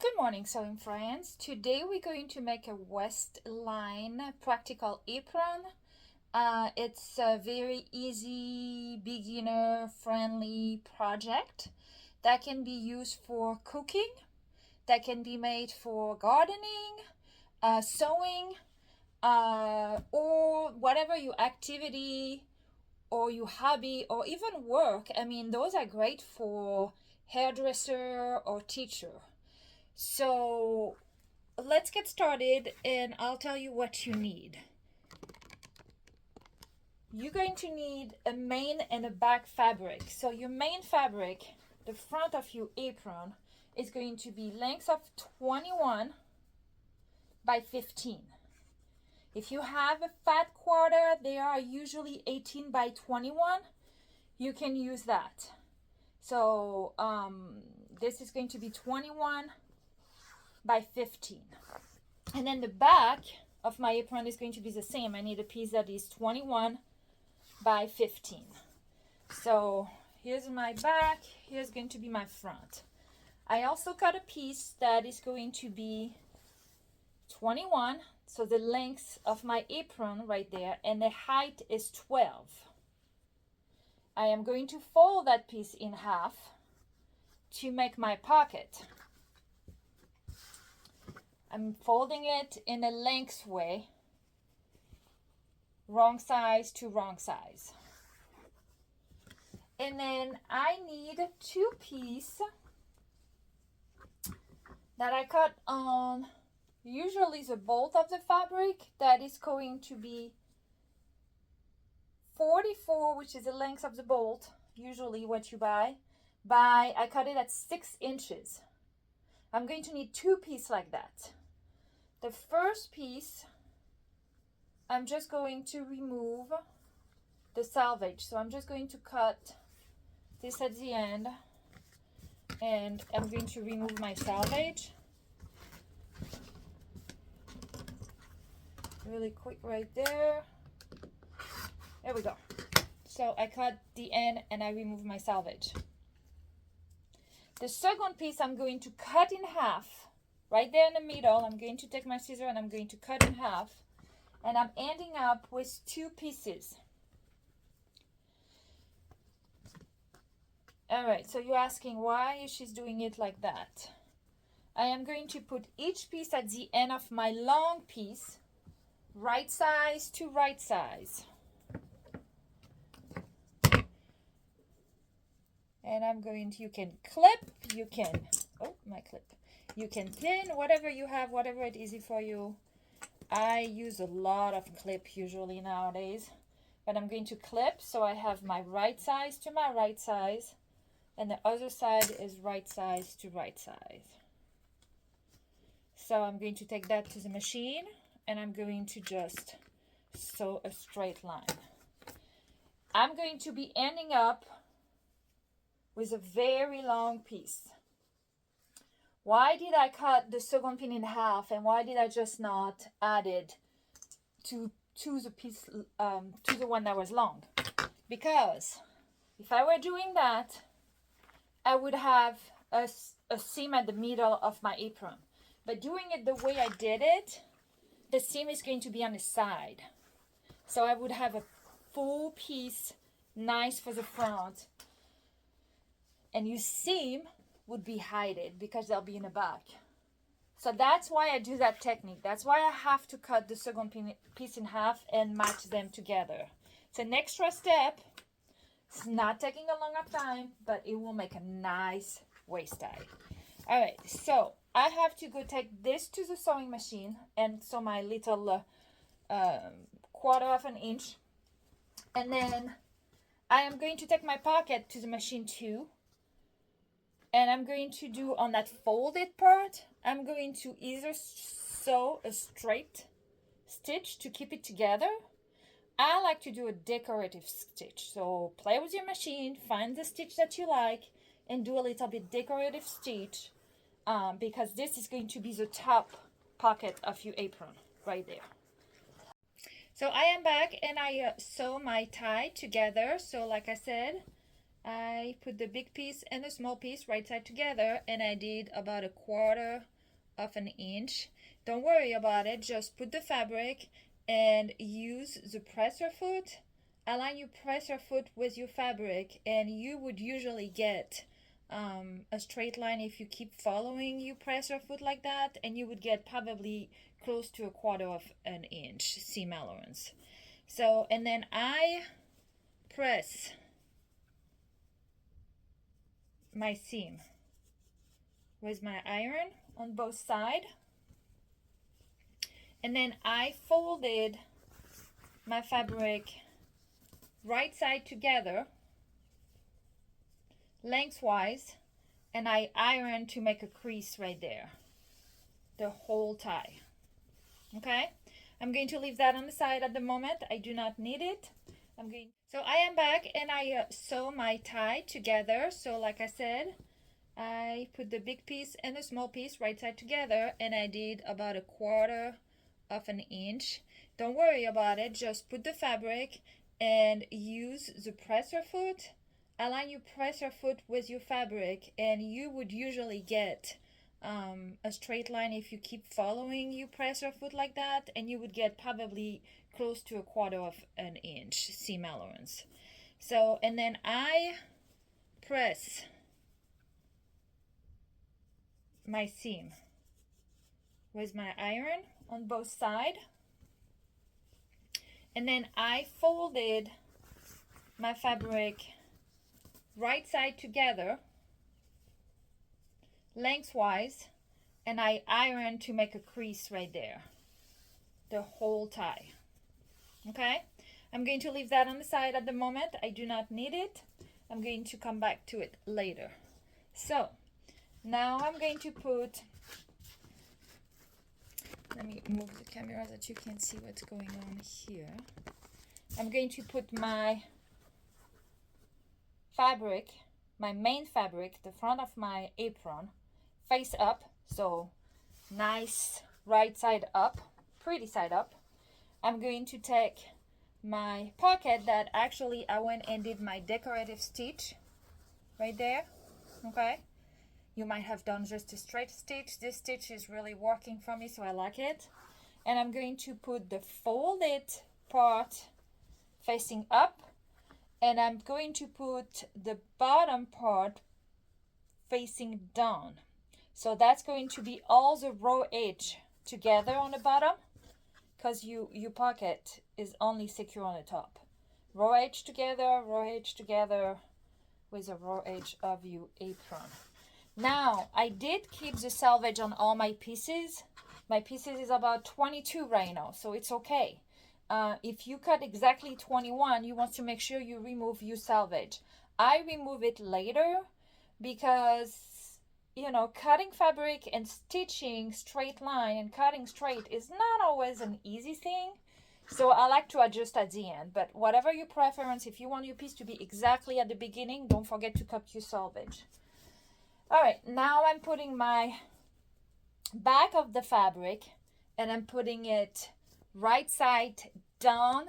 Good morning, sewing friends. Today we're going to make a waistline practical apron. It's a very easy, beginner-friendly project that can be used for cooking, that can be made for gardening, sewing, or whatever your activity or your hobby or even work. I mean, those are great for hairdresser or teacher. So let's get started and I'll tell you what you need. You're going to need a main and a back fabric. So your main fabric, the front of your apron, is going to be length of 21 by 15. If you have a fat quarter, they are usually 18 by 21. You can use that. So this is going to be 21 by 15. And then the back of my apron is going to be the same. I need a piece that is 21 by 15. So here's my back, here's going to be my front. I also cut a piece that is going to be 21, so the length of my apron right there, and the height is 12. I am going to fold that piece in half to make my pocket. I'm folding it in a length way, wrong size to wrong size. And then I need two pieces that I cut on usually the bolt of the fabric that is going to be 44, which is the length of the bolt, usually what you buy, I cut it at 6 inches. I'm going to need two pieces like that. The first piece, I'm just going to remove the selvage. So I'm just going to cut this at the end and I'm going to remove my selvage. Really quick right there. There we go. So I cut the end and I remove my selvage. The second piece I'm going to cut in half. Right there in the middle, I'm going to take my scissors and I'm going to cut in half. And I'm ending up with two pieces. Alright, so you're asking why she's doing it like that. I am going to put each piece at the end of my long piece, right size to right size. And I'm going to, you can clip, you can, oh, my clip. You can pin, whatever you have, whatever it's easy for you. I use a lot of clip usually nowadays. But I'm going to clip so I have my right size to my right size. And the other side is right size to right size. So I'm going to take that to the machine. And I'm going to just sew a straight line. I'm going to be ending up with a very long piece. Why did I cut the second pin in half and why did I just not add it to the piece, to the one that was long? Because if I were doing that, I would have a seam at the middle of my apron. But doing it the way I did it, the seam is going to be on the side. So I would have a full piece, nice for the front. And your seam would be hidden because they'll be in the back. So that's why I do that technique. That's why I have to cut the second piece in half and match them together. It's an extra step. It's not taking a long time, but it will make a nice waist tie. All right, so I have to go take this to the sewing machine and sew my little quarter of an inch. And then I am going to take my pocket to the machine too. And I'm going to do on that folded part, I'm going to either sew a straight stitch to keep it together. I like to do a decorative stitch. So play with your machine, find the stitch that you like, and do a little bit decorative stitch because this is going to be the top pocket of your apron right there. So I am back and I sew my tie together. So like I said, I put the big piece and the small piece right side together and I did about a quarter of an inch. Don't worry about it. Just put the fabric and use the presser foot. Align your presser foot with your fabric, and you would usually get a straight line if you keep following your presser foot like that, and you would get probably close to 1/4 of an inch seam allowance. So, and then I press my seam with my iron on both sides, and then I folded my fabric right side together lengthwise, and I iron to make a crease right there the whole tie. Okay, I'm going to leave that on the side at the moment. I do not need it. So I am back, and I sew my tie together. So like I said, I put the big piece and the small piece right side together, and I did about 1/4 of an inch. Don't worry about it. Just put the fabric and use the presser foot. Align your presser foot with your fabric, and you would usually get a straight line if you keep following your presser foot like that, and you would get probably close to 1/4 of an inch seam allowance. So, and then I press my seam with my iron on both sides, and then I folded my fabric right side together lengthwise, and I iron to make a crease right there the whole tie. Okay, I'm going to leave that on the side at the moment. I do not need it. I'm going to come back to it later. So now I'm going to put, let me move the camera so that you can see what's going on here. I'm going to put my fabric, my main fabric, the front of my apron, face up, so nice right side up, pretty side up. I'm going to take my pocket that actually I went and did my decorative stitch right there. Okay, you might have done just a straight stitch. This stitch is really working for me, so I like it. And I'm going to put the folded part facing up, and I'm going to put the bottom part facing down. So that's going to be all the raw edge together on the bottom, because your pocket is only secure on the top. Raw edge together with the raw edge of your apron. Now, I did keep the selvage on all my pieces. My pieces is about 22 right now, so it's okay. If you cut exactly 21, you want to make sure you remove your selvage. I remove it later because, you know, cutting fabric and stitching straight line and cutting straight is not always an easy thing. So I like to adjust at the end. But whatever your preference, if you want your piece to be exactly at the beginning, don't forget to cut your selvage. All right, now I'm putting my back of the fabric, and I'm putting it right side down.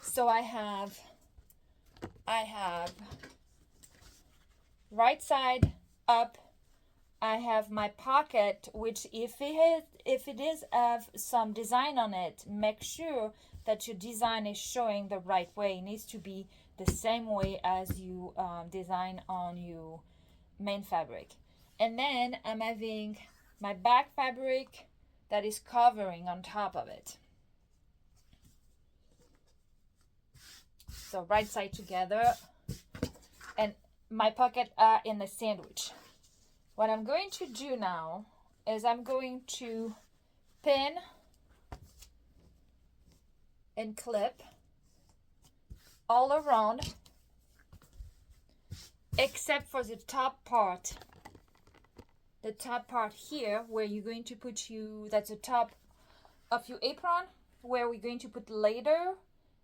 So I have right side up. I have my pocket, which if it is have some design on it, make sure that your design is showing the right way. It needs to be the same way as you design on your main fabric. And then I'm having my back fabric that is covering on top of it. So right side together, and my pocket are in a sandwich. What I'm going to do now is I'm going to pin and clip all around except for the top part. The top part here where you're going to put that's the top of your apron, where we're going to put later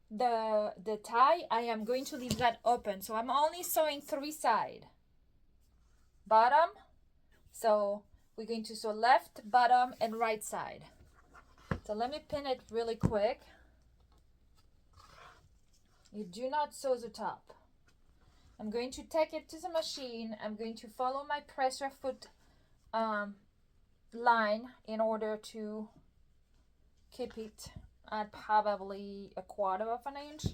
the tie. I am going to leave that open. So I'm only sewing 3 sides. Bottom. So we're going to sew left, bottom, and right side. So let me pin it really quick. You do not sew the top. I'm going to take it to the machine. I'm going to follow my presser foot line in order to keep it at probably 1/4 of an inch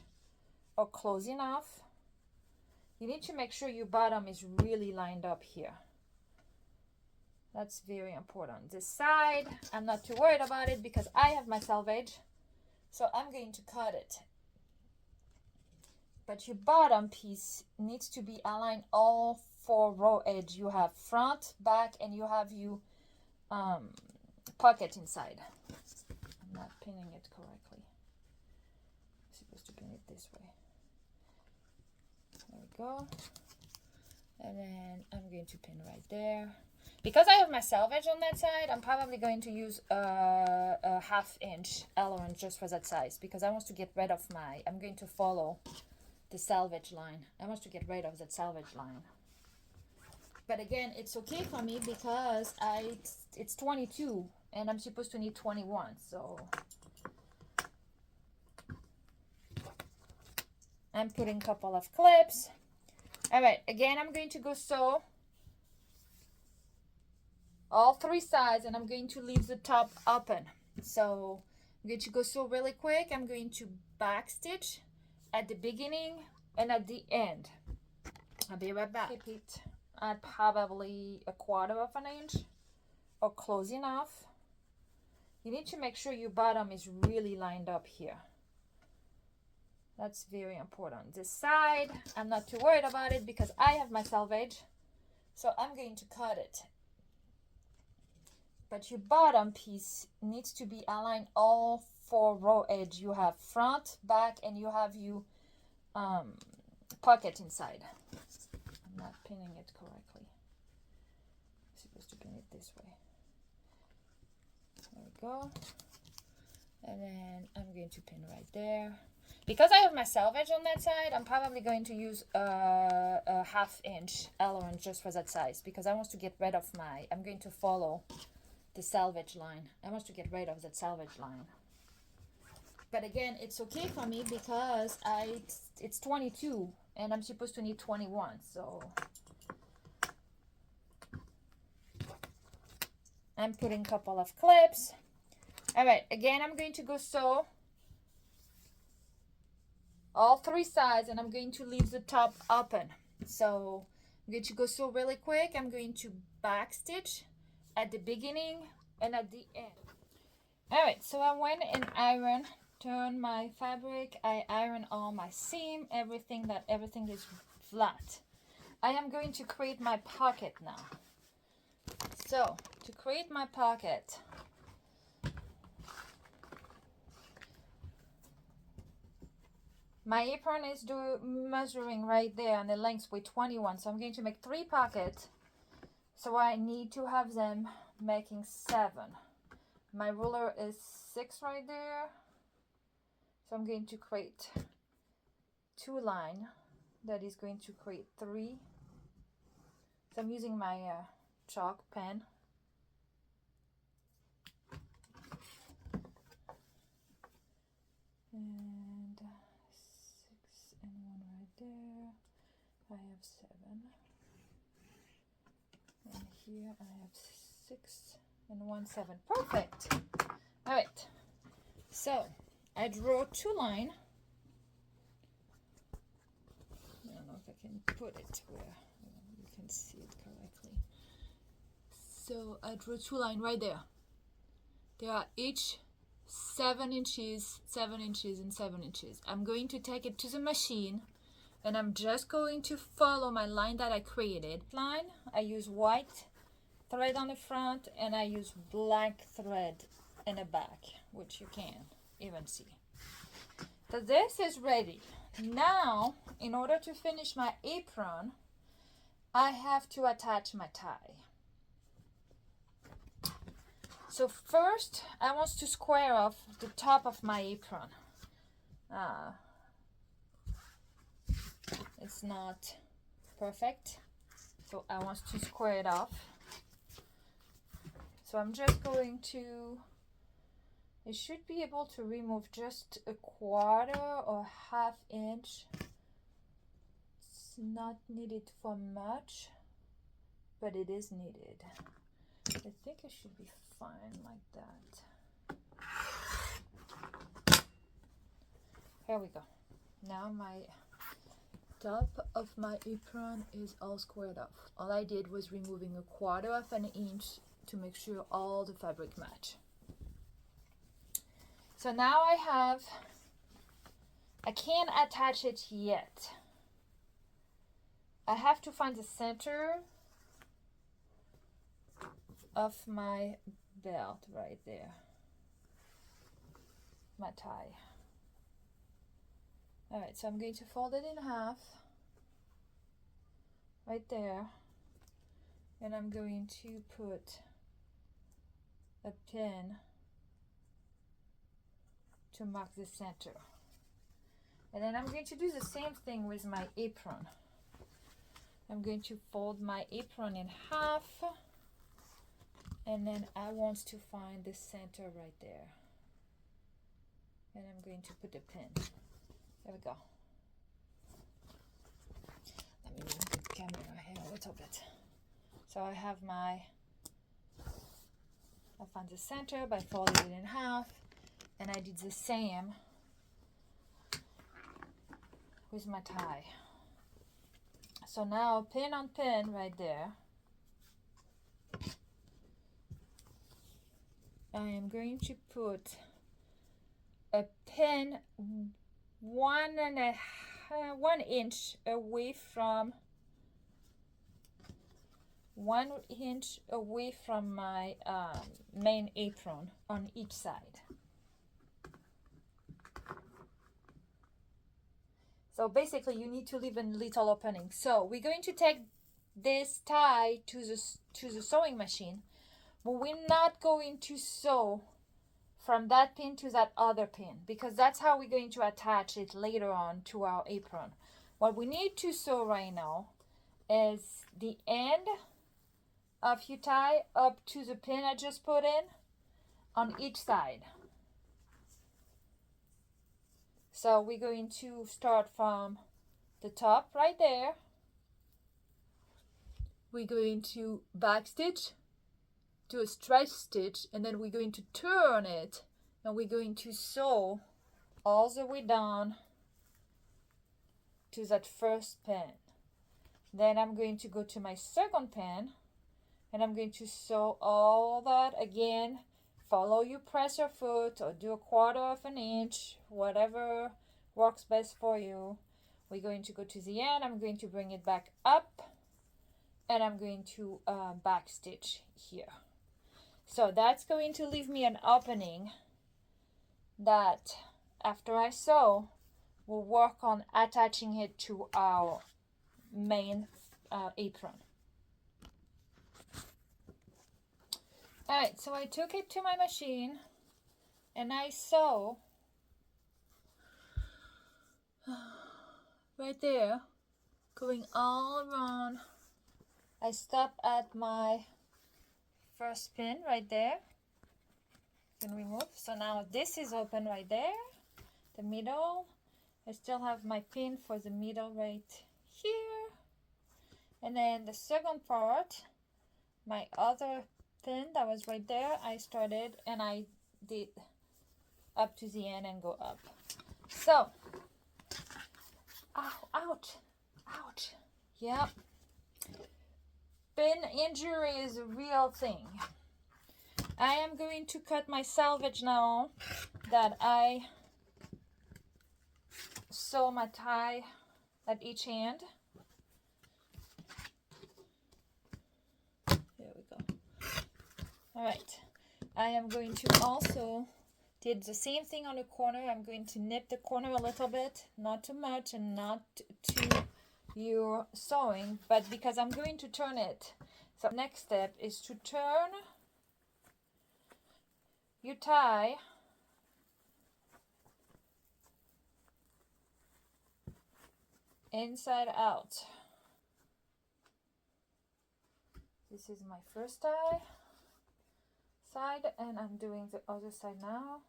or close enough. You need to make sure your bottom is really lined up here. That's very important. This side, I'm not too worried about it because I have my selvage, so I'm going to cut it. But your bottom piece needs to be aligned all 4 raw edge. You have front, back, and you have your pocket inside. I'm not pinning it correctly. I'm supposed to pin it this way. There we go. And then I'm going to pin right there. Because I have my selvage on that side, I'm probably going to use a 1/2 inch aileron just for that size, because I want to get rid of I'm going to follow the selvage line. I want to get rid of that selvage line. But again, it's okay for me because it's 22 and I'm supposed to need 21. So I'm putting a couple of clips. All right, again, I'm going to go sew all 3 sides and I'm going to leave the top open. So I'm going to go sew really quick. I'm going to back stitch at the beginning and at the end. I'll be right back. Keep it at probably 1/4 of an inch or close enough. You need to make sure your bottom is really lined up here. That's very important. This side, I'm not too worried about it because I have my selvage, so I'm going to cut it. But your bottom piece needs to be aligned all 4 raw edge. You have front, back, and you have your pocket inside. I'm not pinning it correctly. I'm supposed to pin it this way. There we go. And then I'm going to pin right there. Because I have my selvage on that side, I'm probably going to use a 1/2 inch aileron just for that size, because I want to get rid of I'm going to follow the selvage line. I want to get rid of that selvage line. But again, it's okay for me because it's 22 and I'm supposed to need 21. So I'm putting a couple of clips. All right, again, I'm going to go sew all 3 sides and I'm going to leave the top open. So I'm going to go sew really quick. I'm going to back stitch at the beginning and at the end. All right, so I went and turned my fabric. I iron all my seam, everything is flat. I am going to create my pocket now. So to create my pocket, my apron is measuring right there and the length with 21. So I'm going to make 3 pockets. So I need to have them making 7. My ruler is 6 right there. So I'm going to create 2 lines. That is going to create 3. So I'm using my chalk pen. And 6 and 1 right there. I have 7. And here I have 6 and 1, 7. Perfect. All right. So I draw 2 lines. I don't know if I can put it where you can see it correctly. So I drew 2 lines right there. They are each 7 inches, 7 inches, and 7 inches. I'm going to take it to the machine and I'm just going to follow my line that I created. I use white thread on the front and I use black thread in the back, which you can even see. So this is ready. Now, in order to finish my apron, I have to attach my tie. So first, I want to square off the top of my apron. It's not perfect, so I want to square it off. So I'm just going to, I should be able to remove just 1/4 or 1/2 inch. It's not needed for much, but it is needed. I think think it should be fine like that. Here we go. Now my top of my apron is all squared off. All I did was removing 1/4 of an inch to make sure all the fabric match. So now I can't attach it yet. I have to find the center of my belt right there, my tie. All right, so I'm going to fold it in half right there, and I'm going to put a pin to mark the center. And then I'm going to do the same thing with my apron. I'm going to fold my apron in half, and then I want to find the center right there. And I'm going to put a pin. There we go. Let me move the camera here a little bit. So I have I found the center by folding it in half, and I did the same with my tie. So now pin on pin right there. I am going to put a pin 1 inch away from 1 inch away from my main apron on each side. So basically you need to leave a little opening. So we're going to take this tie to the sewing machine, but we're not going to sew from that pin to that other pin, because that's how we're going to attach it later on to our apron. What we need to sew right now is the end of your tie up to the pin I just put in on each side. So we're going to start from the top right there. We're going to back stitch, do a stretch stitch, and then we're going to turn it, and we're going to sew all the way down to that first pin. Then I'm going to go to my second pin, and I'm going to sew all that again. Follow your presser foot or do 1/4 of an inch, whatever works best for you. We're going to go to the end. I'm going to bring it back up, and I'm going to back stitch here. So that's going to leave me an opening that after I sew, we'll work on attaching it to our main apron. Alright, so I took it to my machine and I sew right there, going all around. I stop at my first pin right there. Can remove. So now this is open right there, the middle. I still have my pin for the middle right here. And then the second part, my other pin that was right there, I started and I did up to the end and go up. So, ouch, yep. Pin injury is a real thing. I am going to cut my selvage now that I sew my tie at each end. There we go. All right, I am going to also did the same thing on the corner. I'm going to nip the corner a little bit, not too much and not too your sewing, but because I'm going to turn it. So next step is to turn your tie inside out. This is my first tie side, and I'm doing the other side now.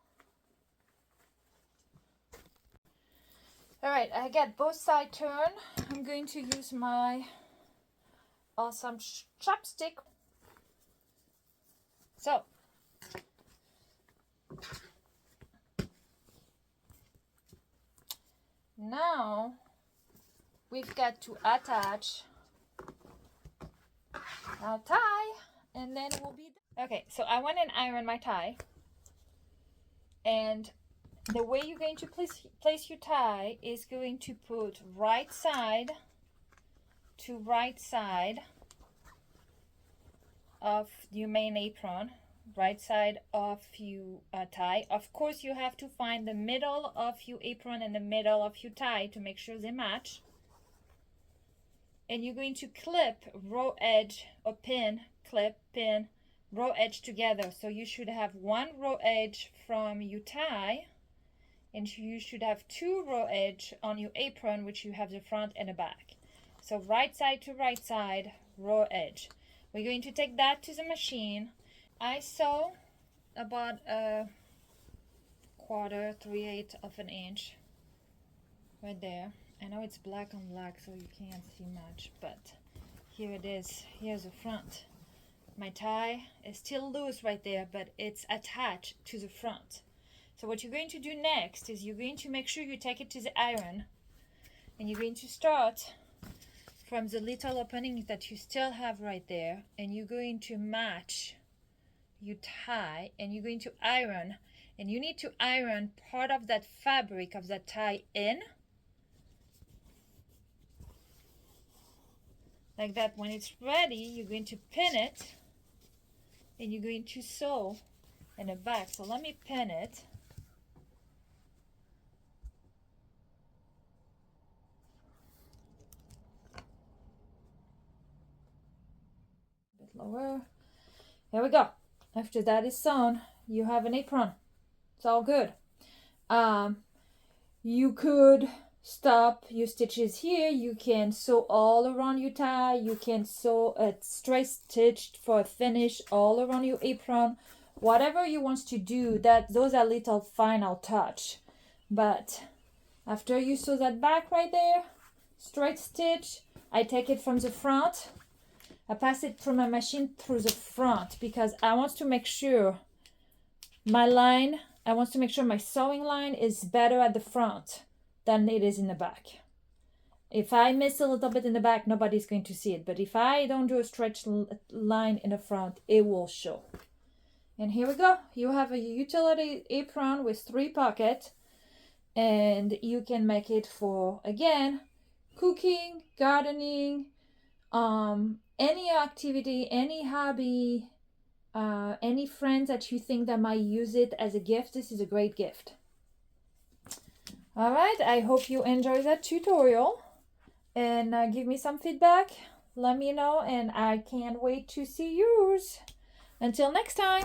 All right, I got both sides turned. I'm going to use my awesome chopstick So now we've got to attach our tie, and then we'll be done. Okay, so I went and ironed my tie, and the way you're going to place your tie is going to put right side to right side of your main apron, right side of your tie. Of course, you have to find the middle of your apron and the middle of your tie to make sure they match. And you're going to clip row edge or pin, clip, pin, row edge together. So you should have one row edge from your tie, and you should have two row edge on your apron, which you have the front and the back. So right side to right side, row edge. We're going to take that to the machine. I sew about a quarter, 3/8 of an inch right there. I know it's black on black, so you can't see much, but here it is. Here's the front. My tie is still loose right there, but it's attached to the front. So what you're going to do next is you're going to make sure you take it to the iron, and you're going to start from the little opening that you still have right there, and you're going to match your tie, and you're going to iron, and you need to iron part of that fabric of that tie in, like that. When it's ready, you're going to pin it, and you're going to sew in the back. So let me pin it. A bit lower. There we go. After that is sewn, you have an apron. It's all good. You could stop your stitches here. You can sew all around your tie. You can sew a straight stitch for a finish all around your apron. Whatever you want to do, those are little final touch. But after you sew that back right there, straight stitch, I take it from the front. I pass it through my machine through the front because I want to make sure my sewing line is better at the front than it is in the back. If I miss a little bit in the back, nobody's going to see it. But if I don't do a stretch line in the front, it will show. And here we go. You have a utility apron with 3 pockets. And you can make it for, again, cooking, gardening, any activity, any hobby, any friends that you think that might use it as a gift. This is a great gift. All right, I hope you enjoyed that tutorial, and give me some feedback. Let me know, and I can't wait to see yours. Until next time.